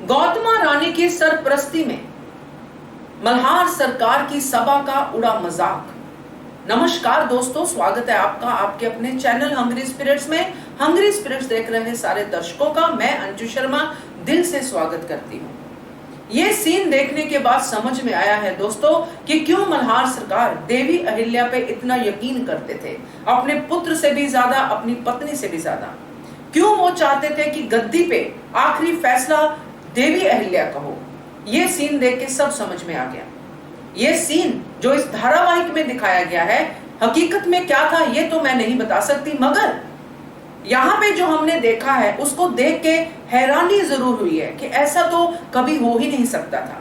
गौतमा रानी की सरप्रस्ती में मल्हार सरकार की सभा का उड़ा मजाक। नमस्कार दोस्तों, स्वागत है आपका आपके अपने चैनल हंग्री स्पिरिट्स में। हंग्री स्पिरिट्स देख रहे सारे दर्शकों का मैं अंशु शर्मा दिल से स्वागत करती हूँ। ये सीन देखने के बाद समझ में आया है दोस्तों कि क्यों मल्हार सरकार देवी अहिल्या पे इतना यकीन करते थे, अपने पुत्र से भी ज्यादा, अपनी पत्नी से भी ज्यादा। क्यों वो चाहते थे कि गद्दी पे आखिरी फैसला देवी अहिल्या का हो। ये सीन देख के सब समझ में आ गया। ये सीन जो इस धारावाहिक में दिखाया गया है, हकीकत में क्या था ये तो मैं नहीं बता सकती, मगर यहाँ पे जो हमने देखा है उसको देख के हैरानी जरूर हुई है कि ऐसा तो कभी हो ही नहीं सकता था।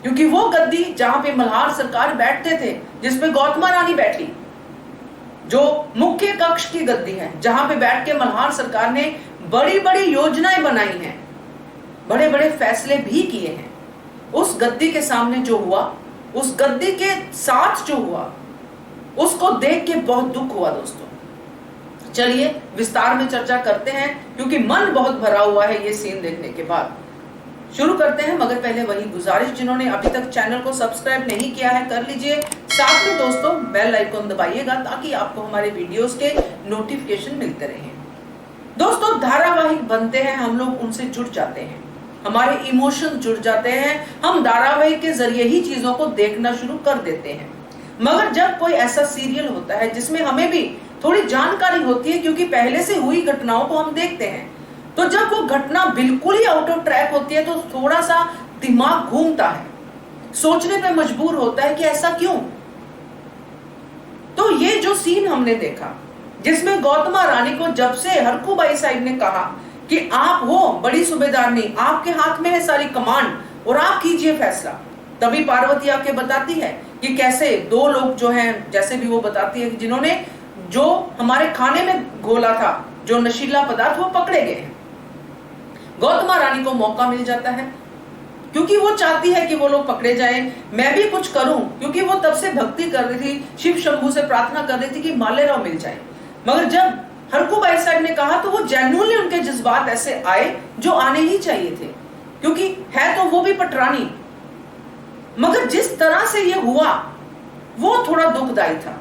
क्योंकि वो गद्दी जहां पे मल्हार सरकार बैठते थे, जिसपे गौतमा रानी बैठी, जो मुख्य कक्ष की गद्दी है, जहां पे बैठ के मल्हार सरकार ने बड़ी बड़ी योजनाएं बनाई हैं, बड़े बड़े फैसले भी किए हैं। उस गद्दी के सामने जो हुआ, उस गद्दी के साथ जो हुआ, उसको देख के बहुत दुख हुआ दोस्तों। चलिए विस्तार में चर्चा करते हैं, क्योंकि मन बहुत भरा हुआ है ये सीन देखने के बाद। शुरू करते हैं, मगर पहले वही गुजारिश, जिन्होंने अभी तक चैनल को सब्सक्राइब नहीं किया है कर लीजिए। साथ में दोस्तों बेल आइकन दबाइएगा ताकि आपको हमारे वीडियोस के नोटिफिकेशन मिलते रहें। दोस्तों धारावाहिक बनते हैं, हम लोग उनसे जुड़ जाते हैं, हमारे इमोशन जुड़ जाते हैं, हम धारावाहिक के जरिए ही चीजों को देखना शुरू कर देते हैं। मगर जब कोई ऐसा सीरियल होता है जिसमें हमें भी थोड़ी जानकारी होती है, क्योंकि पहले से हुई घटनाओं को हम देखते हैं, तो जब वो घटना बिल्कुल ही आउट ऑफ ट्रैक होती है तो थोड़ा सा दिमाग घूमता है, सोचने पे मजबूर होता है कि ऐसा क्यों। तो ये जो सीन हमने देखा, जिसमें गौतमा रानी को जब से हरकूबाई साहिब ने कहा कि आप हो बड़ी सूबेदारनी, आपके हाथ में है सारी कमांड और आप कीजिए फैसला, तभी पार्वती आके बताती है कि कैसे दो लोग जो हैं, जैसे भी वो बताती है कि जिन्होंने जो हमारे खाने में घोला था जो नशीला पदार्थ, वो पकड़े गए हैं। गौतमा रानी को मौका मिल जाता है, क्योंकि वो चाहती है कि वो लोग पकड़े जाएं, मैं भी कुछ करूं, क्योंकि वो तब से भक्ति कर रही थी, शिव शंभू से प्रार्थना कर रही थी कि मालेराव मिल जाए। मगर जब हरकूबाई साहब ने कहा तो वो जेन्युइनली उनके जज्बात ऐसे आए जो आने ही चाहिए थे, क्योंकि है तो वो भी पटरानी। मगर जिस तरह से ये हुआ वो थोड़ा दुखदाई था।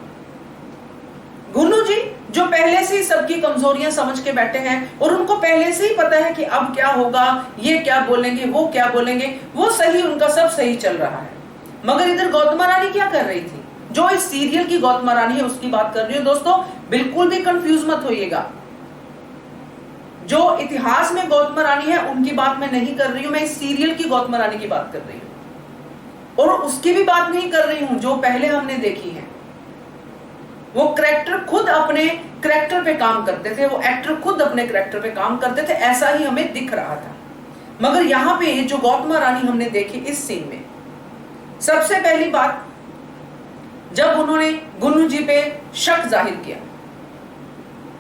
गुन्नू जी जो पहले से ही सबकी कमजोरियां समझ के बैठे हैं और उनको पहले से ही पता है कि अब क्या होगा, ये क्या बोलेंगे, वो क्या बोलेंगे, वो सही, उनका सब सही चल रहा है। मगर इधर गौतमा रानी क्या कर रही थी, जो इस सीरियल की गौतमा रानी है उसकी बात कर रही हूं दोस्तों, बिल्कुल भी कंफ्यूज मत होइएगा। जो इतिहास में गौतमा रानी है उनकी बात मैं नहीं कर रही हूं, मैं इस सीरियल की गौतमा रानी की बात कर रही हूं। और उसकी भी बात नहीं कर रही हूं जो पहले हमने देखी है। वो कैरेक्टर खुद अपने कैरेक्टर पे काम करते थे, वो एक्टर खुद अपने कैरेक्टर पे काम करते थे, ऐसा ही हमें दिख रहा था। मगर यहां पे जो गौतमा रानी हमने देखी इस सीन में, सबसे पहली बात, जब उन्होंने गुन्नू जी पे शक जाहिर किया,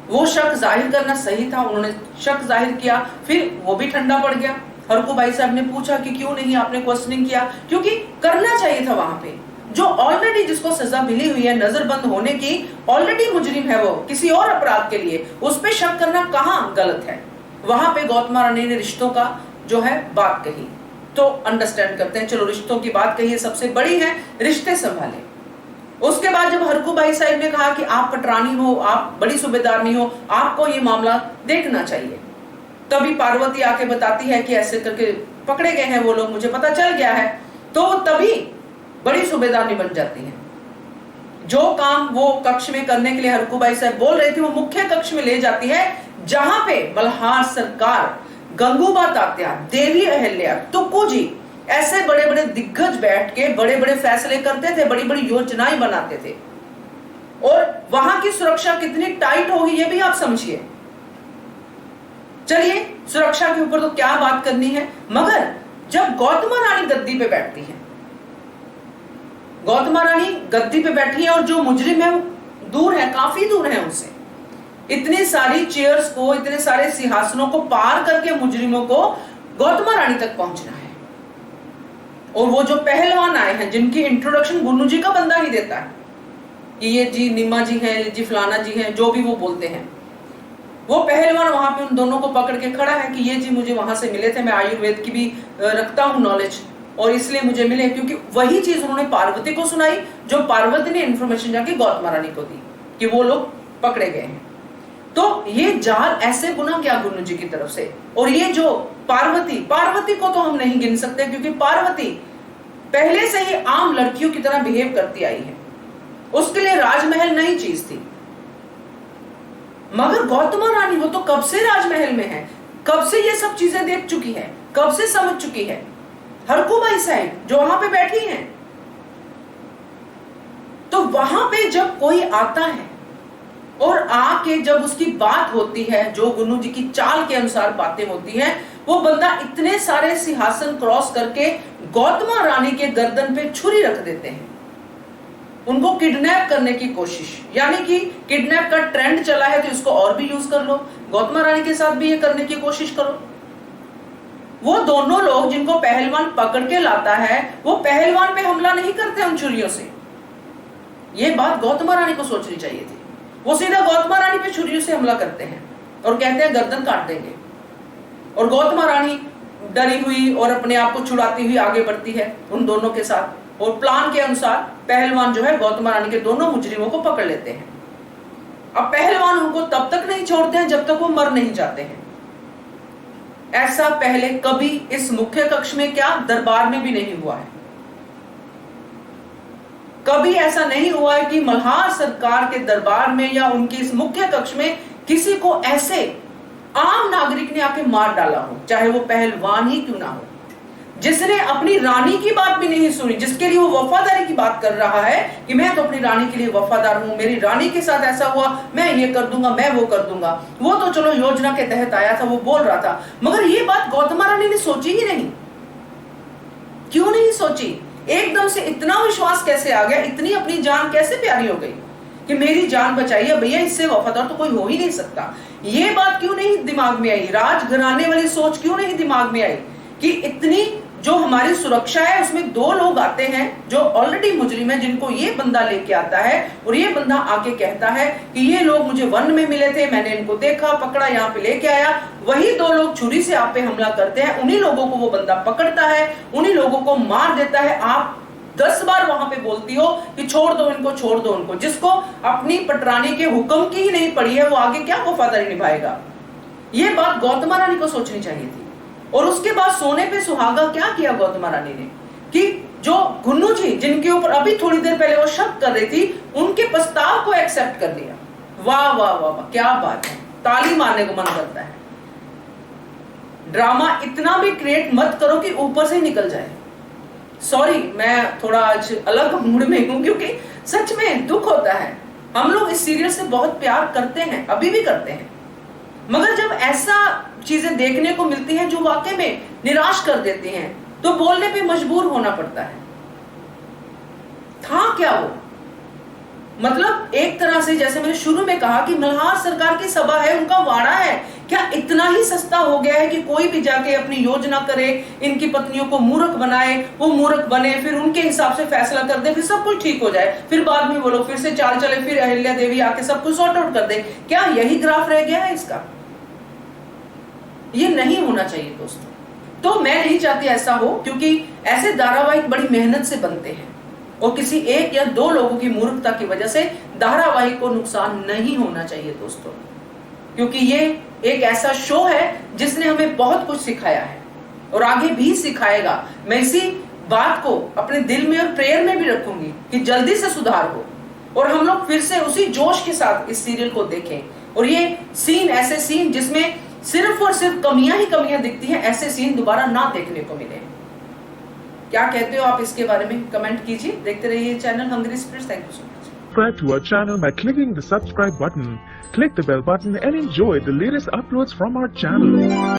वो शक जाहिर करना सही था, उन्होंने शक जाहिर किया, फिर वो भी ठंडा पड़ गया। हरकूबाई साहब ने पूछा कि क्यों नहीं आपने क्वेश्चनिंग किया, क्योंकि करना चाहिए था। वहां पे जो ऑलरेडी जिसको सजा मिली हुई है नजरबंद होने की, ऑलरेडी मुजरिम है वो किसी और अपराध के लिए, उस पे शक करना कहाँ गलत है। वहां पे गौतमा रानी ने रिश्तों का जो है बात कही, तो अंडरस्टैंड करते हैं, चलो रिश्तों की बात कही है, सबसे बड़ी है, रिश्ते संभाले। उसके बाद जब हरकूबाई साहिब ने कहा कि आप पटरानी हो, आप बड़ी सूबेदारनी हो, आपको ये मामला देखना चाहिए, तभी पार्वती आके बताती है कि ऐसे करके पकड़े गए हैं वो लोग, मुझे पता चल गया है। तो तभी बड़ी सूबेदारनी बन जाती है। जो काम वो कक्ष में करने के लिए हरकूबाई साहब बोल रहे थे, वो मुख्य कक्ष में ले जाती है, जहां पे मल्हार सरकार, गंगूबा तात्या, देवी अहिल्या, तुक्कू जी, ऐसे बड़े बड़े दिग्गज बैठ के बड़े बड़े फैसले करते थे, बड़ी बड़ी योजनाएं बनाते थे। और वहां की सुरक्षा कितनी टाइट होगी ये भी आप समझिए। चलिए सुरक्षा के ऊपर तो क्या बात करनी है, मगर जब गौतमा रानी गद्दी पे बैठती है, गौतमा रानी गद्दी पे बैठी है और जो मुजरिम है वो दूर है, काफी दूर है उनसे, इतनी सारी चेयर्स को, इतने सारे सिंहासनों को पार करके मुजरिमों को गौतमा रानी तक पहुंचना है। और वो जो पहलवान आए हैं, जिनकी इंट्रोडक्शन गुन्नू जी का बंदा ही देता है कि ये जी निम्मा जी हैं, जी फलाना जी हैं, जो भी वो बोलते हैं, वो पहलवान वहां पे उन दोनों को पकड़ के खड़ा है कि ये जी मुझे वहां से मिले थे, मैं आयुर्वेद की भी रखता हूं नॉलेज और इसलिए मुझे मिले, क्योंकि वही चीज उन्होंने पार्वती को सुनाई जो पार्वती ने इन्फॉर्मेशन जाके गौतम रानी को दी कि वो लोग पकड़े गए हैं। तो ये जाल ऐसे बुना गया गुन्नू जी की तरफ से। और ये जो पार्वती को तो हम नहीं गिन सकते, क्योंकि पार्वती पहले से ही आम लड़कियों की तरह बिहेव करती आई है, उसके लिए राजमहल नई चीज थी। मगर गौतम रानी वो तो कब से राजमहल में है, कब से ये सब चीजें देख चुकी है, कब से समझ चुकी है। हरकुबाई साहब जो वहां पे बैठी हैं, तो वहां पे जब कोई आता है और आके जब उसकी बात होती है, जो गुन्नू जी की चाल के अनुसार बातें होती हैं, वो बंदा इतने सारे सिंहासन क्रॉस करके गौतम रानी के गर्दन पे छुरी रख देते हैं, उनको किडनैप करने की कोशिश। यानी कि किडनैप का ट्रेंड चला है तो इसको और भी यूज कर लो, गौतम रानी के साथ भी ये करने की कोशिश करो। वो दोनों लोग जिनको पहलवान पकड़ के लाता है, वो पहलवान पे हमला नहीं करते उन छुरियों से। ये बात गौतम रानी को सोचनी चाहिए थी। वो सीधा गौतम रानी पे छुरियों से हमला करते हैं और कहते हैं गर्दन काट देंगे। और गौतम रानी डरी हुई और अपने आप को छुड़ाती हुई आगे बढ़ती है उन दोनों के साथ, और प्लान के अनुसार पहलवान जो है गौतम रानी के दोनों मुजरिमों को पकड़ लेते हैं। अब पहलवान उनको तब तक नहीं छोड़ते हैं जब तक वो मर नहीं जाते हैं। ऐसा पहले कभी इस मुख्य कक्ष में क्या दरबार में भी नहीं हुआ है। कभी ऐसा नहीं हुआ है कि मल्हार सरकार के दरबार में या उनके इस मुख्य कक्ष में किसी को ऐसे आम नागरिक ने आके मार डाला हो, चाहे वो पहलवान ही क्यों ना हो, जिसने अपनी रानी की बात भी नहीं सुनी, जिसके लिए वो वफादारी की बात कर रहा है कि मैं तो अपनी रानी के लिए वफादार हूं, मेरी रानी के साथ ऐसा हुआ, मैं ये कर दूंगा, मैं वो कर दूंगा। वो तो चलो योजना के तहत आया था, वो बोल रहा था, मगर ये बात गौतम रानी ने सोची ही नहीं। क्यों नहीं सोची? एकदम से इतना विश्वास कैसे आ गया, इतनी अपनी जान कैसे प्यारी हो गई कि मेरी जान बचाइए भैया, इससे वफादार तो कोई हो ही नहीं सकता। ये बात क्यों नहीं दिमाग में आई, राजघराने वाली सोच क्यों नहीं दिमाग में आई कि इतनी जो हमारी सुरक्षा है उसमें दो लोग आते हैं जो ऑलरेडी मुजरिम है, जिनको ये बंदा लेके आता है और ये बंदा आके कहता है कि ये लोग मुझे वन में मिले थे, मैंने इनको देखा, पकड़ा, यहाँ पे लेके आया। वही दो लोग छुरी से आप पे हमला करते हैं, उन्हीं लोगों को वो बंदा पकड़ता है, उन्हीं लोगों को मार देता है। आप 10 बार वहां पे बोलती हो कि छोड़ दो इनको, छोड़ दो उनको। जिसको अपनी पटरानी के हुक्म की ही नहीं पड़ी है, वो आगे क्या वफादारी निभाएगा? ये बात गौतम रानी को सोचनी चाहिए थी। और उसके बाद सोने पे सुहागा क्या किया गौतम रानी ने कि जो गुन्नू जी जिनके ऊपर अभी थोड़ी देर पहले वो शक कर रही थी, उनके प्रस्ताव को एक्सेप्ट कर लिया। वाह वाह वाह वाह, क्या बात है, ताली मारने को मन करता है। ड्रामा इतना भी क्रिएट मत करो कि ऊपर से ही निकल जाए। सॉरी, मैं थोड़ा आज अलग मूड में हूं क्योंकि सच में दुख होता है। हम लोग इस सीरियल से बहुत प्यार करते हैं, अभी भी करते हैं, मगर जब ऐसा चीजें देखने को मिलती हैं जो वाकई में निराश कर देती हैं, तो बोलने पे मजबूर होना पड़ता है। था क्या वो? मतलब एक तरह से जैसे मैंने शुरू में कहा कि मल्हार सरकार की सभा है, उनका वाड़ा है। क्या इतना ही सस्ता हो गया है कि कोई भी जाके अपनी योजना करे, इनकी पत्नियों को मूर्ख बनाए, वो मूर्ख बने, फिर उनके हिसाब से फैसला कर दे, फिर सब कुछ ठीक हो जाए, फिर बाद में वो लोग फिर से चाल चले, फिर अहिल्या देवी आके सब कुछ सॉर्ट आउट कर दे? क्या यही ग्राफ रह गया है इसका? ये नहीं होना चाहिए दोस्तों। तो मैं नहीं चाहती ऐसा हो, क्योंकि ऐसे धारावाहिक बड़ी मेहनत से बनते हैं और किसी एक या दो लोगों की मूर्खता की वजह से धारावाहिक को नुकसान नहीं होना चाहिए दोस्तों, क्योंकि ये एक ऐसा शो है जिसने हमें बहुत कुछ सिखाया है और आगे भी सिखाएगा। मैं इसी बात को अपने दिल में और प्रेयर में भी रखूंगी कि जल्दी से सुधार हो और हम लोग फिर से उसी जोश के साथ इस सीरियल को देखें। और ये सीन, ऐसे सीन जिसमें सिर्फ और सिर्फ कमियां ही कमियां दिखती हैं, ऐसे सीन दोबारा ना देखने को मिले। क्या कहते हो आप इसके बारे में? कमेंट कीजिए। देखते रहिए channel hungry spirits. Thank you so much. Subscribe to our channel by clicking the subscribe button. Click the bell button and enjoy the latest uploads from our channel.